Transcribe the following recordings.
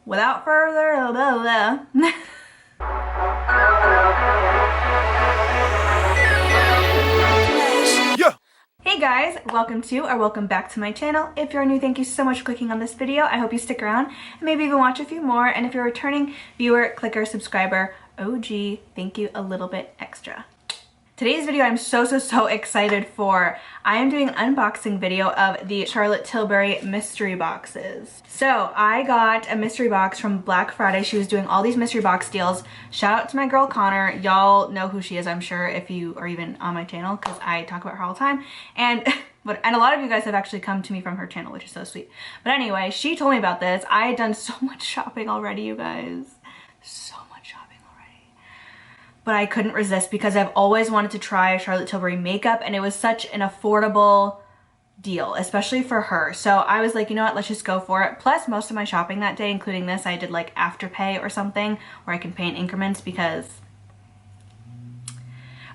without further Hey guys, welcome back to my channel. If you're new, thank you so much for clicking on this video. I hope you stick around and maybe even watch a few more. And if you're a returning viewer, clicker, subscriber, OG, thank you a little bit extra. Today's video I'm so excited for. I am doing an unboxing video of the Charlotte Tilbury mystery boxes. So I got a mystery box from Black Friday. She was doing all these mystery box deals. Shout out to my girl Connor. Y'all know who she is, I'm sure, if you are even on my channel, because I talk about her all the time. And a lot of you guys have actually come to me from her channel, which is so sweet. But anyway, she told me about this. I had done so much shopping already, you guys. So much shopping already. But I couldn't resist because I've always wanted to try Charlotte Tilbury makeup, and it was such an affordable deal, especially for her. So I was like, you know what, let's just go for it. Plus, most of my shopping that day, including this, I did like Afterpay or something where I can pay in increments because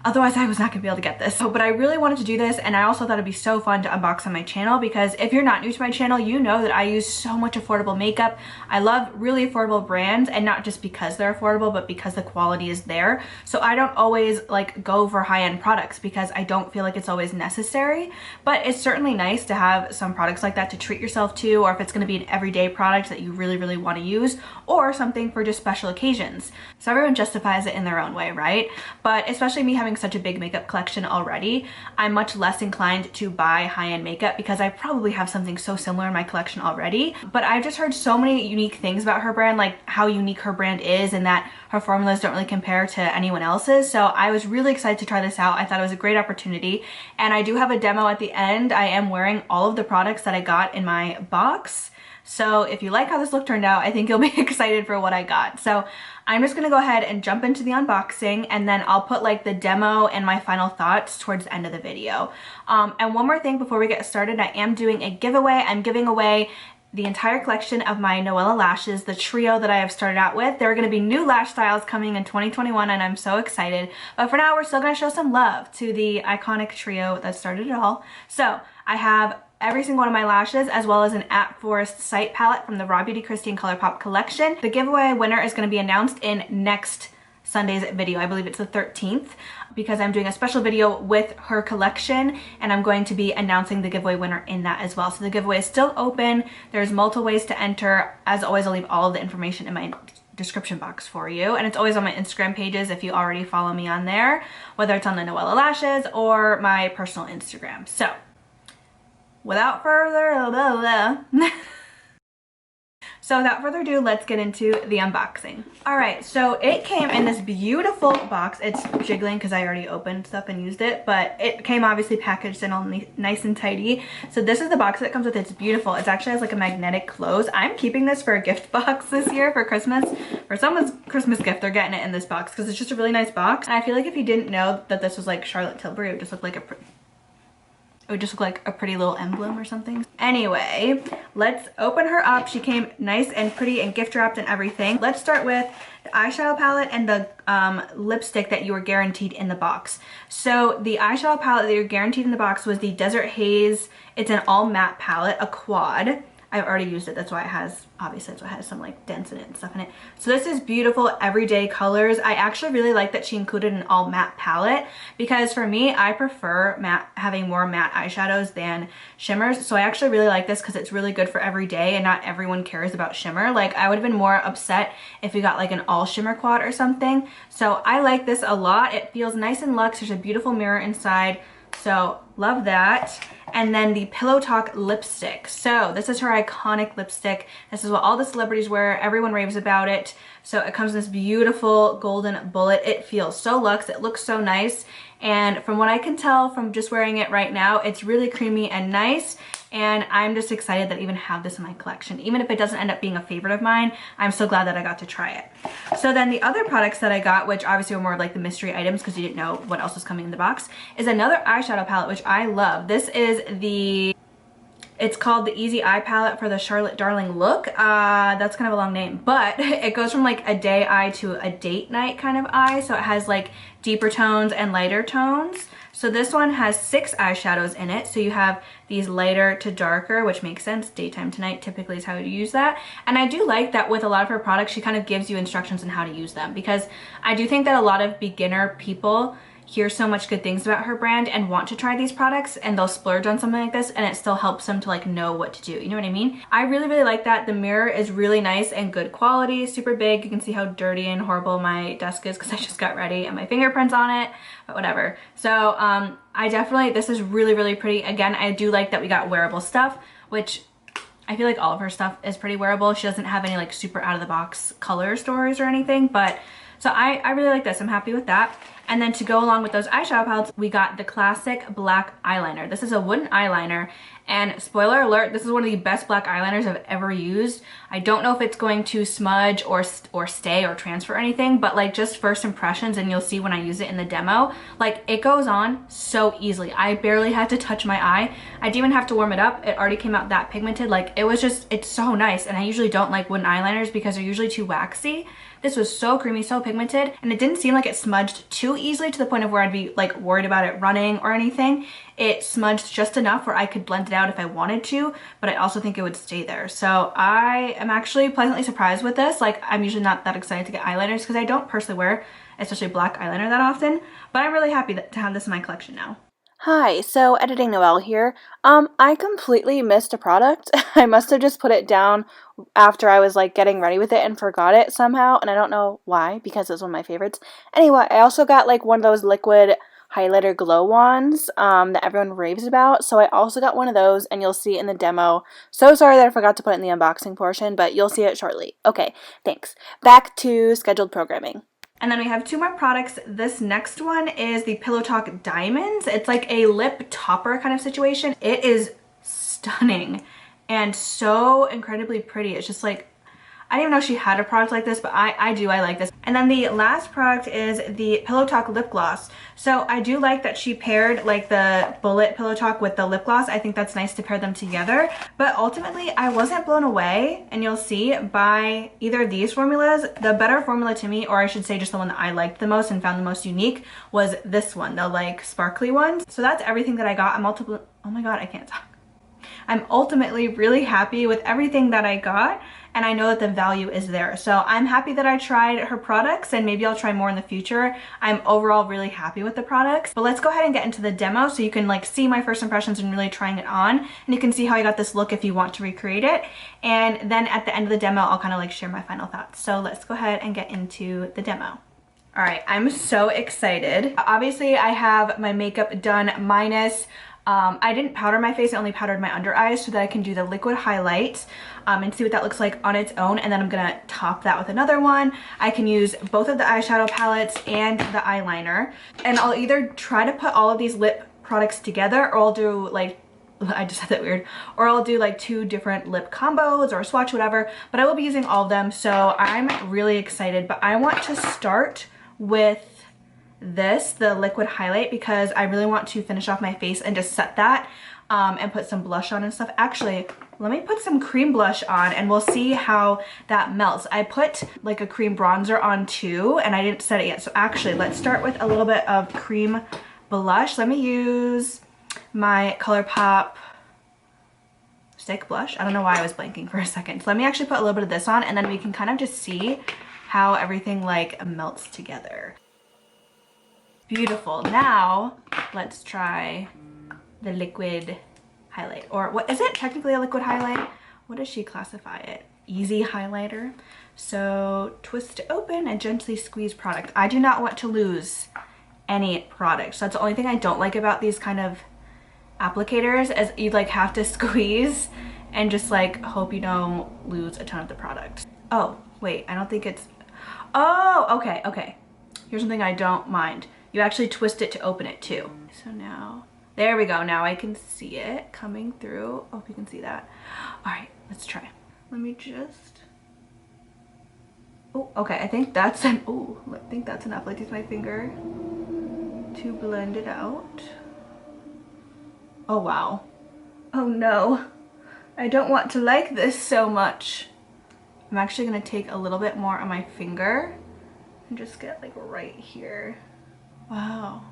otherwise I was not gonna be able to get this. But I really wanted to do this, and I also thought it'd be so fun to unbox on my channel, because if you're not new to my channel, you know that I use so much affordable makeup. I love really affordable brands, and not just because they're affordable, but because the quality is there. So I don't always like go for high-end products because I don't feel like it's always necessary, but it's certainly nice to have some products like that to treat yourself to, or if it's gonna be an everyday product that you really wanna use, or something for just special occasions. So everyone justifies it in their own way, right? But especially me having such a big makeup collection already, I'm much less inclined to buy high-end makeup because I probably have something so similar in my collection already. But I've just heard so many unique things about her brand, like how unique her brand is and that her formulas don't really compare to anyone else's. So I was really excited to try this out. I thought it was a great opportunity, and I do have a demo at the end. I am wearing all of the products that I got in my box. So if you like how this look turned out, I think you'll be excited for what I got. So I'm just gonna go ahead and jump into the unboxing, and then I'll put like the demo and my final thoughts towards the end of the video. And one more thing before we get started, I am doing a giveaway. I'm giving away the entire collection of my Noelle lashes, the trio that I have started out with. There are going to be new lash styles coming in 2021, and I'm so excited. But for now, we're still going to show some love to the iconic trio that started it all. So I have every single one of my lashes, as well as an At Forest Sight palette from the Raw Beauty Christine ColourPop collection. The giveaway winner is going to be announced in next Sunday's video. I believe it's the 13th, because I'm doing a special video with her collection, and I'm going to be announcing the giveaway winner in that as well. So the giveaway is still open. There's multiple ways to enter. As always, I'll leave all of the information in my description box for you, and it's always on my Instagram pages if you already follow me on there, whether it's on the Noelle Lashes or my personal Instagram. So without further ado, let's get into the unboxing. All right, so it came in this beautiful box. It's jiggling because I already opened stuff and used it, but it came obviously packaged and all nice and tidy. So this is the box that it comes with. It's beautiful. It actually has like a magnetic close. I'm keeping this for a gift box this year for Christmas. For someone's Christmas gift, they're getting it in this box because it's just a really nice box. And I feel like if you didn't know that this was like Charlotte Tilbury, it would just look like a pretty little emblem or something. Anyway, let's open her up. She came nice and pretty and gift wrapped and everything. Let's start with the eyeshadow palette and the lipstick that you were guaranteed in the box. So the eyeshadow palette that you're guaranteed in the box was the Desert Haze. It's an all matte palette, a quad. I've already used it, that's why it has, obviously that's why it has some like dents in it and stuff in it. So this is beautiful everyday colors. I actually really like that she included an all matte palette, because for me, I prefer having more matte eyeshadows than shimmers. So I actually really like this because it's really good for every day, and not everyone cares about shimmer. Like I would have been more upset if we got like an all shimmer quad or something. So I like this a lot. It feels nice and luxe. There's a beautiful mirror inside. So love that. And then the Pillow Talk lipstick. So this is her iconic lipstick. This is what all the celebrities wear. Everyone raves about it. So it comes in this beautiful golden bullet. It feels so luxe. It looks so nice. And from what I can tell from just wearing it right now, it's really creamy and nice. And I'm just excited that I even have this in my collection. Even if it doesn't end up being a favorite of mine, I'm so glad that I got to try it. So then the other products that I got, which obviously were more like the mystery items because you didn't know what else was coming in the box, is another eyeshadow palette, which I love. This is it's called the Easy Eye Palette for the Charlotte Darling look. That's kind of a long name, but it goes from like a day eye to a date night kind of eye. So it has like deeper tones and lighter tones. So this one has 6 eyeshadows in it. So you have these lighter to darker, which makes sense. Daytime to night typically is how you use that. And I do like that with a lot of her products, she kind of gives you instructions on how to use them, because I do think that a lot of beginner people hear so much good things about her brand and want to try these products, and they'll splurge on something like this, and it still helps them to like know what to do. You know what I mean? I really, really like that. The mirror is really nice and good quality, super big. You can see how dirty and horrible my desk is because I just got ready and my fingerprints on it, but whatever. So I definitely, this is really, really pretty. Again, I do like that we got wearable stuff, which I feel like all of her stuff is pretty wearable. She doesn't have any like super out of the box color stories or anything, but so I really like this. I'm happy with that. And then to go along with those eyeshadow palettes, we got the classic black eyeliner. This is a wooden eyeliner, and spoiler alert, this is one of the best black eyeliners I've ever used. I don't know if it's going to smudge or stay or transfer anything, but like just first impressions, and you'll see when I use it in the demo, like it goes on so easily. I barely had to touch my eye. I didn't even have to warm it up. It already came out that pigmented. Like it was just, it's so nice. And I usually don't like wooden eyeliners because they're usually too waxy. This was so creamy, so pigmented, and it didn't seem like it smudged too easily to the point of where I'd be like worried about it running or anything. It smudged just enough where I could blend it out if I wanted to, but I also think it would stay there. So I am actually pleasantly surprised with this. Like I'm usually not that excited to get eyeliners because I don't personally wear especially black eyeliner that often, but I'm really happy to have this in my collection now. Hi, so editing Noelle here. I completely missed a product. I must have just put it down after I was like getting ready with it and forgot it somehow, and I don't know why, because it's one of my favorites. Anyway, I also got like one of those liquid highlighter glow wands that everyone raves about, so I also got one of those, and you'll see it in the demo. So sorry that I forgot to put it in the unboxing portion, but you'll see it shortly. Okay, thanks. Back to scheduled programming. And then we have 2 more products. This next one is the Pillow Talk Diamonds. It's like a lip topper kind of situation. It is stunning and so incredibly pretty. It's just like, I didn't even know she had a product like this, but I do, I like this. And then the last product is the Pillow Talk Lip Gloss. So I do like that she paired like the bullet Pillow Talk with the lip gloss. I think that's nice to pair them together. But ultimately, I wasn't blown away, and you'll see, by either of these formulas. The better formula to me, or I should say just the one that I liked the most and found the most unique, was this one, the like sparkly ones. So that's everything that I got. Oh my god, I can't talk. I'm ultimately really happy with everything that I got, and I know that the value is there. So I'm happy that I tried her products, and maybe I'll try more in the future. I'm overall really happy with the products. But let's go ahead and get into the demo so you can like see my first impressions and really trying it on, and you can see how I got this look if you want to recreate it. And then at the end of the demo, I'll kind of like share my final thoughts. So let's go ahead and get into the demo. All right, I'm so excited. Obviously, I have my makeup done minus I didn't powder my face, I only powdered my under eyes so that I can do the liquid highlight and see what that looks like on its own, and then I'm gonna top that with another one. I can use both of the eyeshadow palettes and the eyeliner, and I'll either try to put all of these lip products together, or I'll do like, I just said that weird, or I'll do like 2 different lip combos or a swatch, whatever, but I will be using all of them, so I'm really excited. But I want to start with this, the liquid highlight, because I really want to finish off my face and just set that and put some blush on and stuff. Actually, let me put some cream blush on and we'll see how that melts. I put like a cream bronzer on too, and I didn't set it yet. So actually, let's start with a little bit of cream blush. Let me use my ColourPop stick blush. I don't know why I was blanking for a second. So let me actually put a little bit of this on, and then we can kind of just see how everything like melts together. Beautiful. Now let's try the liquid highlight, or what is it technically, a liquid highlight? What does she classify it? Easy highlighter. So twist to open and gently squeeze product. I do not want to lose any product. So that's the only thing I don't like about these kind of applicators, is you like have to squeeze and just like hope you don't lose a ton of the product. Oh wait, I don't think it's, oh okay, here's something I don't mind. You actually twist it to open it too. So now, there we go. Now I can see it coming through. Hope you can see that. All right, let's try. Let me just, oh, okay. I think that's enough. Like use my finger to blend it out. Oh wow. Oh no. I don't want to like this so much. I'm actually gonna take a little bit more on my finger and just get like right here. Wow.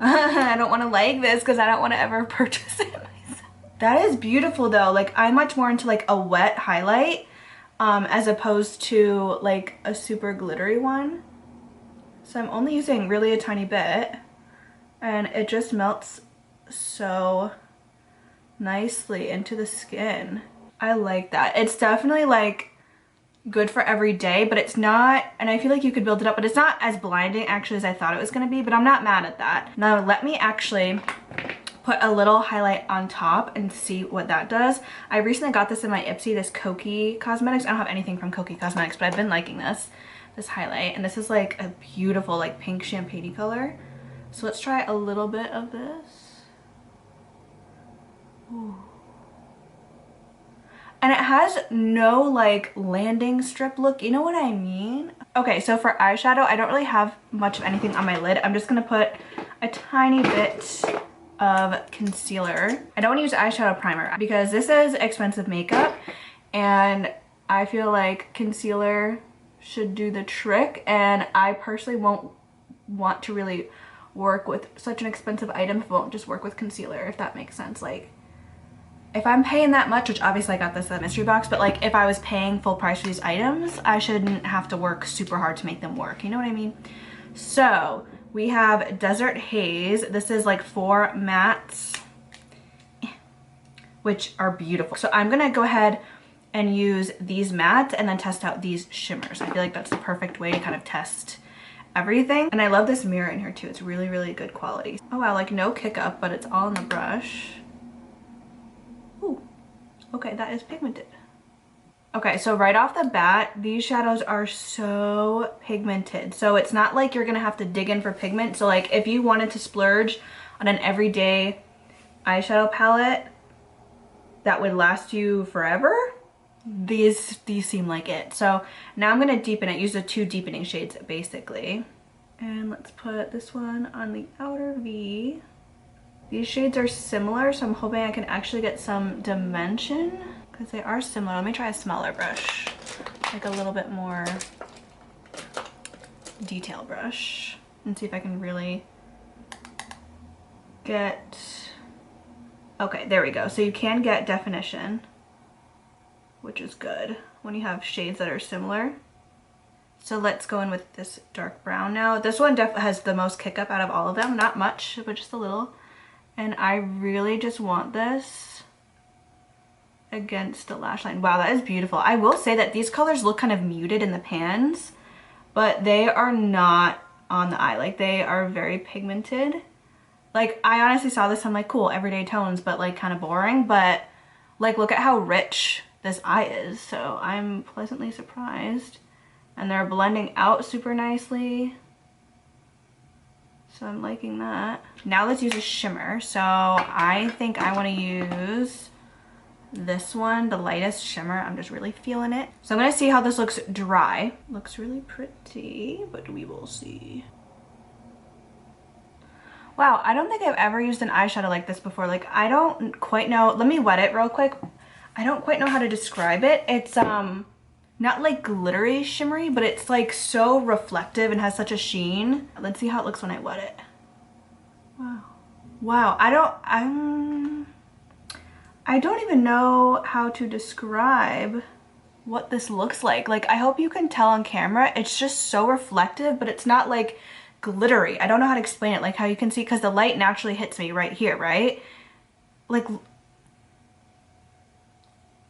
I don't want to like this because I don't want to ever purchase it myself. That is beautiful though. Like I'm much more into like a wet highlight as opposed to like a super glittery one. So I'm only using really a tiny bit and it just melts so nicely into the skin. I like that. It's definitely like good for every day, but it's not, and I feel like you could build it up, but it's not as blinding actually as I thought it was going to be, but I'm not mad at that. Now let me actually put a little highlight on top and see what that does. I recently got this in my Ipsy, this Kokie Cosmetics. I don't have anything from Kokie Cosmetics, but I've been liking this highlight, and this is like a beautiful like pink champagne color. So let's try a little bit of this. Ooh. And it has no like landing strip look, you know what I mean? Okay, so for eyeshadow, I don't really have much of anything on my lid. I'm just gonna put a tiny bit of concealer. I don't want to use eyeshadow primer because this is expensive makeup and I feel like concealer should do the trick, and I personally won't want to really work with such an expensive item if it won't just work with concealer, if that makes sense. Like if I'm paying that much, which obviously I got this at mystery box, but like if I was paying full price for these items, I shouldn't have to work super hard to make them work. You know what I mean? So we have Desert Haze. This is like 4 mattes, which are beautiful. So I'm gonna go ahead and use these mattes and then test out these shimmers. I feel like that's the perfect way to kind of test everything. And I love this mirror in here too. It's really, really good quality. Oh wow, like no kick up, but it's all in the brush. Ooh, okay, that is pigmented. Okay, so right off the bat, these shadows are so pigmented. So it's not like you're gonna have to dig in for pigment. So like if you wanted to splurge on an everyday eyeshadow palette that would last you forever, these seem like it. So now I'm gonna deepen it, use the 2 deepening shades basically. And let's put this one on the outer V. These shades are similar, so I'm hoping I can actually get some dimension because they are similar. Let me try a smaller brush, like a little bit more detail brush, and see if I can really get, okay, there we go. So you can get definition, which is good when you have shades that are similar. So let's go in with this dark brown now. This one definitely has the most kick up out of all of them. Not much, but just a little. And I really just want this against the lash line. Wow, that is beautiful. I will say that these colors look kind of muted in the pans, but they are not on the eye. Like they are very pigmented. Like I honestly saw this, I'm like, cool, everyday tones, but like kind of boring. But like look at how rich this eye is. So I'm pleasantly surprised. And they're blending out super nicely. So I'm liking that. Now let's use a shimmer. So I think I want to use this one, the lightest shimmer. I'm just really feeling it. So I'm going to see how this looks dry. Looks really pretty, but we will see. Wow, I don't think I've ever used an eyeshadow like this before. Like I don't quite know. Let me wet it real quick. I don't quite know how to describe it. It's not like glittery shimmery, but it's like so reflective and has such a sheen. Let's see how it looks when I wet it. Wow. Wow, I don't even know how to describe what this looks like. Like I hope you can tell on camera. It's just so reflective, but it's not like glittery. I don't know how to explain it. Like how you can see, because the light naturally hits me right here, right? Like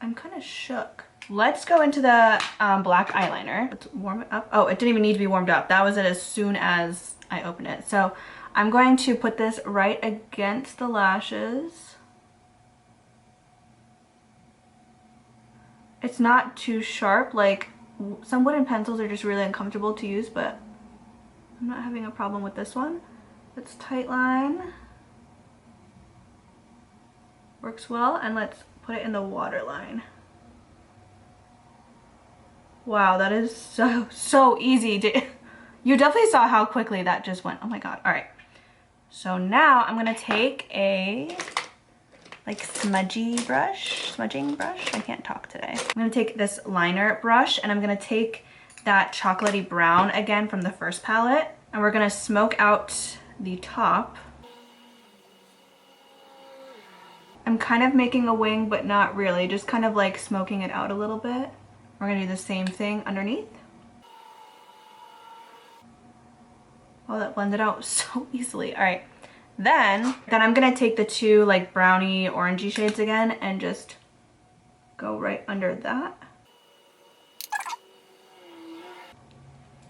I'm kind of shook. Let's go into the black eyeliner. Let's warm it up. Oh, it didn't even need to be warmed up. That was it as soon as I opened it. So I'm going to put this right against the lashes. It's not too sharp. Like some wooden pencils are just really uncomfortable to use, but I'm not having a problem with this one. Let's tight line. Works well. And let's put it in the waterline. Wow, that is so easy to, you definitely saw how quickly that just went. Oh my god. All right. So now I'm going to take a like smudging brush. I can't talk today. I'm going to take this liner brush and I'm going to take that chocolatey brown again from the first palette, and we're going to smoke out the top. I'm kind of making a wing, but not really. Just kind of like smoking it out a little bit. We're gonna do the same thing underneath. Oh, that blended out so easily. All right, then I'm gonna take the two like brownie orangey shades again and just go right under that.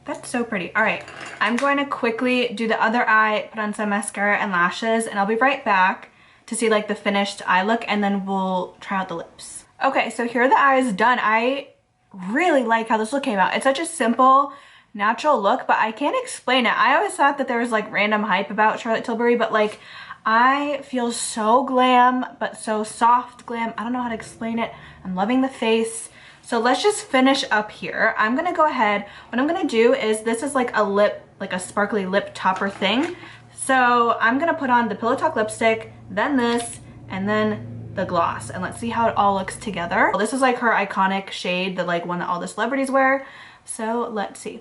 That's so pretty. All right, I'm going to quickly do the other eye, put on some mascara and lashes, and I'll be right back to see like the finished eye look, and then we'll try out the lips. Okay, so here are the eyes done. I really like how this look came out. It's such a simple, natural look, but I can't explain it. I always thought that there was like random hype about Charlotte Tilbury, but like I feel so glam, but so soft glam. I don't know how to explain it. I'm loving the face. So let's just finish up here. I'm gonna go ahead, what I'm gonna do is, this is like a lip, like a sparkly lip topper thing. So I'm gonna put on the Pillow Talk lipstick, then this, and then the gloss. And let's see how it all looks together. Well, this is like her iconic shade, the like one that all the celebrities wear. So let's see.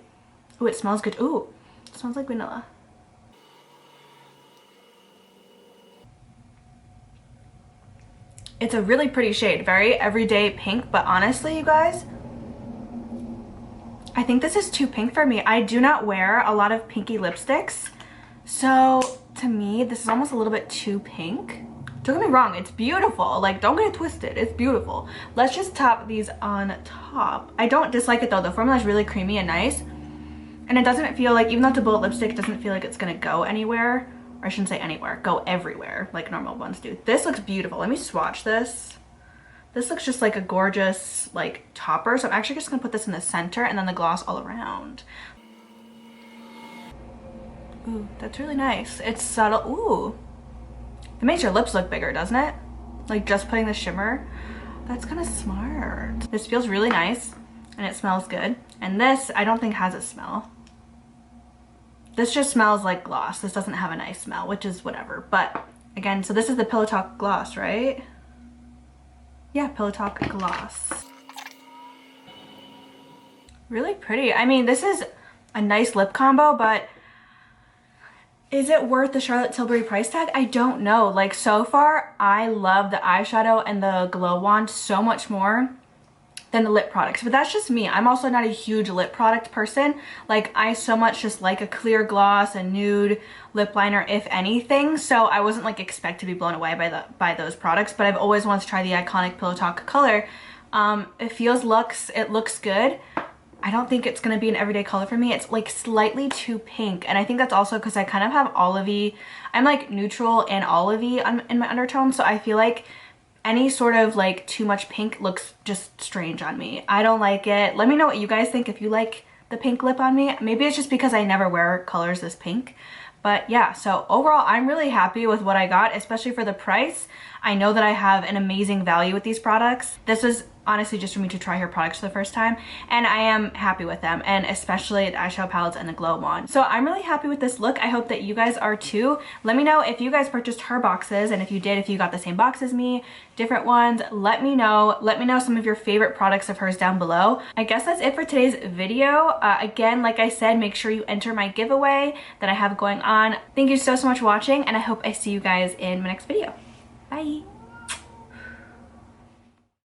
Ooh, it smells good. Ooh, it smells like vanilla. It's a really pretty shade, very everyday pink, but honestly, you guys, I think this is too pink for me. I do not wear a lot of pinky lipsticks, so to me, this is almost a little bit too pink. Don't get me wrong, it's beautiful. Like, don't get it twisted, it's beautiful. Let's just top these on top. I don't dislike it though. The formula is really creamy and nice, and it doesn't feel like, even though it's a bullet lipstick, it doesn't feel like it's gonna go anywhere. Or I shouldn't say anywhere, go everywhere like normal ones do. This looks beautiful. Let me swatch this. This looks just like a gorgeous like topper. So I'm actually just gonna put this in the center and then the gloss all around. Ooh, that's really nice. It's subtle. Ooh, it makes your lips look bigger, doesn't it? Like just putting the shimmer. That's kind of smart. This feels really nice and it smells good. And this, I don't think has a smell. This just smells like gloss. This doesn't have a nice smell, which is whatever. But again, so this is the Pillow Talk gloss, right? Yeah, Pillow Talk gloss. Really pretty. I mean, this is a nice lip combo, but is it worth the Charlotte Tilbury price tag? I don't know. Like, so far, I love the eyeshadow and the glow wand so much more than the lip products, but that's just me. I'm also not a huge lip product person. Like, I so much just like a clear gloss, a nude lip liner, if anything. So I wasn't like expect to be blown away by those products, but I've always wanted to try the iconic Pillow Talk color. It looks good. I don't think it's gonna be an everyday color for me. It's like slightly too pink, and I think that's also because I kind of have olivey. I'm like neutral and olivey in my undertone, so I feel like any sort of like too much pink looks just strange on me. I don't like it. Let me know what you guys think if you like the pink lip on me. Maybe it's just because I never wear colors this pink. But yeah, so overall, I'm really happy with what I got, especially for the price. I know that I have an amazing value with these products. This is honestly just for me to try her products for the first time, and I am happy with them, and especially the eyeshadow palettes and the glow wand. So I'm really happy with this look. I hope that you guys are too. Let me know if you guys purchased her boxes, and if you did, if you got the same box as me, different ones, let me know. Let me know some of your favorite products of hers down below. I guess that's it for today's video. Again, like I said, make sure you enter my giveaway that I have going on. Thank you so much for watching, and I hope I see you guys in my next video. Bye.